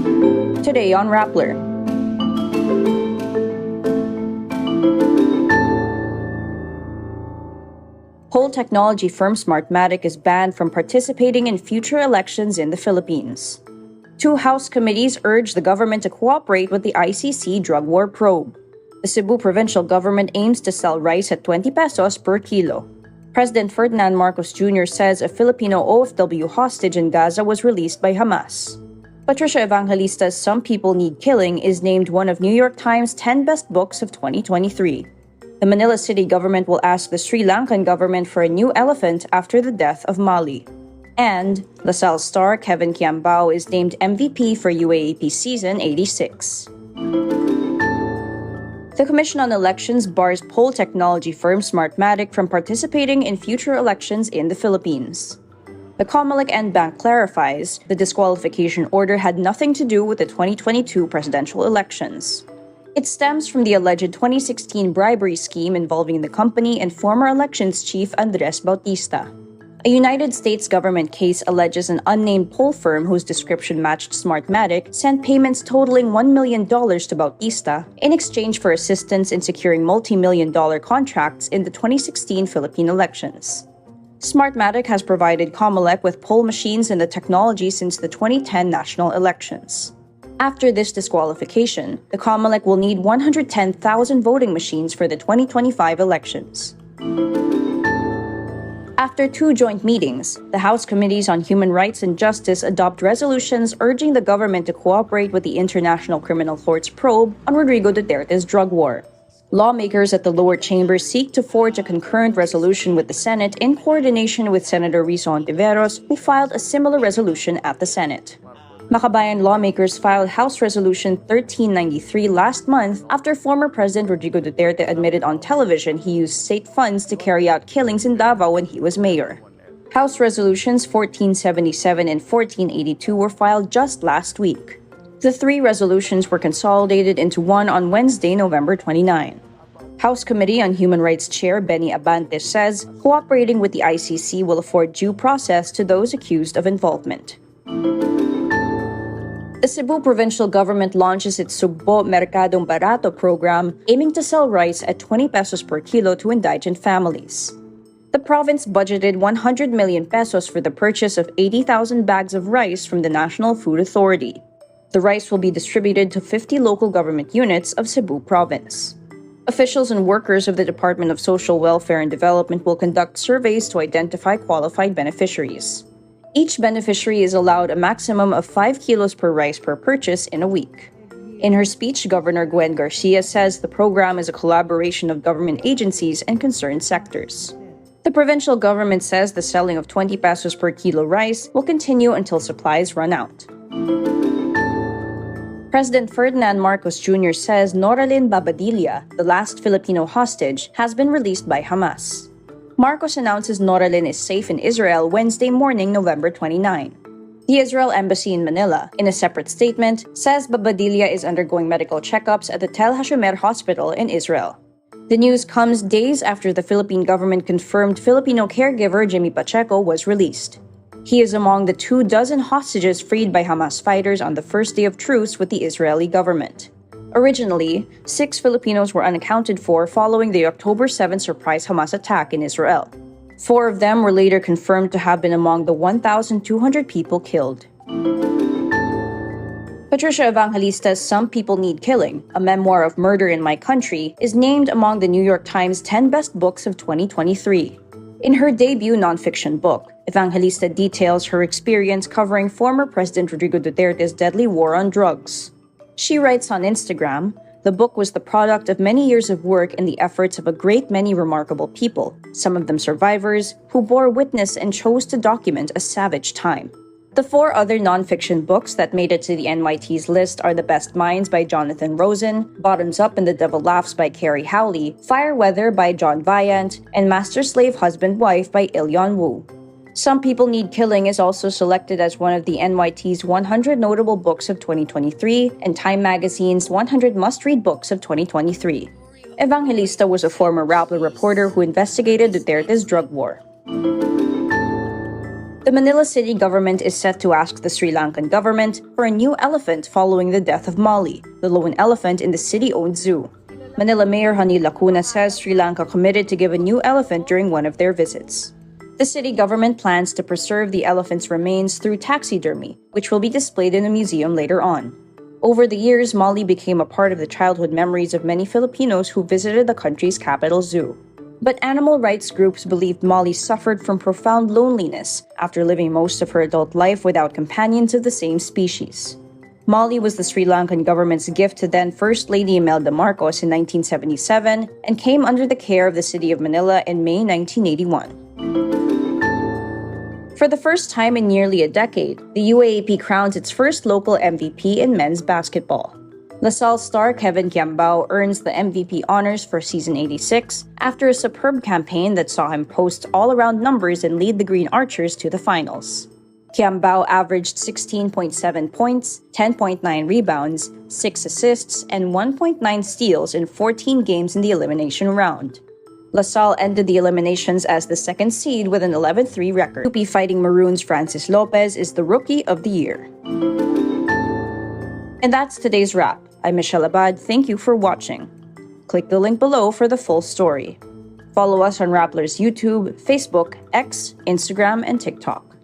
Today on Rappler. Poll technology firm Smartmatic is banned from participating in future elections in the Philippines. Two House committees urge the government to cooperate with the ICC drug war probe. The Cebu provincial government aims to sell rice at 20 pesos per kilo. President Ferdinand Marcos Jr. says a Filipino OFW hostage in Gaza was released by Hamas. Patricia Evangelista's Some People Need Killing is named one of New York Times' 10 best books of 2023. The Manila City government will ask the Sri Lankan government for a new elephant after the death of Mali. And Salle star Kevin Quiambao is named MVP for UAAP Season 86. The Commission on Elections bars poll technology firm Smartmatic from participating in future elections in the Philippines. The Comelec and bank clarifies the disqualification order had nothing to do with the 2022 presidential elections. It stems from the alleged 2016 bribery scheme involving the company and former elections chief Andres Bautista. A United States government case alleges an unnamed poll firm whose description matched Smartmatic sent payments totaling $1 million to Bautista in exchange for assistance in securing multi-million-dollar contracts in the 2016 Philippine elections. Smartmatic has provided Comelec with poll machines and the technology since the 2010 national elections. After this disqualification, the Comelec will need 110,000 voting machines for the 2025 elections. After two joint meetings, the House Committees on Human Rights and Justice adopt resolutions urging the government to cooperate with the International Criminal Court's probe on Rodrigo Duterte's drug war. Lawmakers at the lower chamber seek to forge a concurrent resolution with the Senate in coordination with Senator Rizo Ontiveros, who filed a similar resolution at the Senate. Makabayan lawmakers filed House Resolution 1393 last month after former President Rodrigo Duterte admitted on television he used state funds to carry out killings in Davao when he was mayor. House Resolutions 1477 and 1482 were filed just last week. The three resolutions were consolidated into one on Wednesday, November 29. House Committee on Human Rights Chair Benny Abante says cooperating with the ICC will afford due process to those accused of involvement. The Cebu provincial government launches its Sugbo Merkadong Barato program aiming to sell rice at 20 pesos per kilo to indigent families. The province budgeted 100 million pesos for the purchase of 80,000 bags of rice from the National Food Authority. The rice will be distributed to 50 local government units of Cebu province. Officials and workers of the Department of Social Welfare and Development will conduct surveys to identify qualified beneficiaries. Each beneficiary is allowed a maximum of 5 kilos per rice per purchase in a week. In her speech, Governor Gwen Garcia says the program is a collaboration of government agencies and concerned sectors. The provincial government says the selling of 20 pesos per kilo rice will continue until supplies run out. President Ferdinand Marcos Jr. says Norin Badila, the last Filipino hostage, has been released by Hamas. Marcos announces Norin is safe in Israel Wednesday morning, November 29. The Israel Embassy in Manila, in a separate statement, says Badila is undergoing medical checkups at the Tel HaShomer Hospital in Israel. The news comes days after the Philippine government confirmed Filipino caregiver Jimmy Pacheco was released. He is among the 24 hostages freed by Hamas fighters on the first day of truce with the Israeli government. Originally, 6 Filipinos were unaccounted for following the October 7 surprise Hamas attack in Israel. 4 of them were later confirmed to have been among the 1,200 people killed. Patricia Evangelista's Some People Need Killing, a memoir of murder in my country, is named among the New York Times 10 best books of 2023. In her debut nonfiction book, Evangelista details her experience covering former President Rodrigo Duterte's deadly war on drugs. She writes on Instagram, "The book was the product of many years of work and the efforts of a great many remarkable people, some of them survivors, who bore witness and chose to document a savage time." The 4 other nonfiction books that made it to the NYT's list are The Best Minds by Jonathan Rosen, Bottoms Up and the Devil Laughs by Carrie Howley, Fire Weather by John Viant, and Master Slave Husband Wife by Ilyon Wu. Some People Need Killing is also selected as one of the NYT's 100 Notable Books of 2023 and Time Magazine's 100 Must-Read Books of 2023. Evangelista was a former Rappler reporter who investigated Duterte's drug war. The Manila City government is set to ask the Sri Lankan government for a new elephant following the death of Molly, the lone elephant in the city-owned zoo. Manila Mayor Hani Lacuna says Sri Lanka committed to give a new elephant during one of their visits. The city government plans to preserve the elephant's remains through taxidermy, which will be displayed in a museum later on. Over the years, Molly became a part of the childhood memories of many Filipinos who visited the country's capital zoo. But animal rights groups believed Molly suffered from profound loneliness after living most of her adult life without companions of the same species. Molly was the Sri Lankan government's gift to then First Lady Imelda Marcos in 1977 and came under the care of the City of Manila in May 1981. For the first time in nearly a decade, the UAAP crowns its first local MVP in men's basketball. Salle star Kevin Quiambao earns the MVP honors for season 86 after a superb campaign that saw him post all-around numbers and lead the Green Archers to the finals. Quiambao averaged 16.7 points, 10.9 rebounds, 6 assists, and 1.9 steals in 14 games in the elimination round. Salle ended the eliminations as the second seed with an 11-3 record. UP Fighting Maroons' Francis Lopez is the Rookie of the Year. And that's today's wrap. I'm Michelle Abad. Thank you for watching. Click the link below for the full story. Follow us on Rappler's YouTube, Facebook, X, Instagram, and TikTok.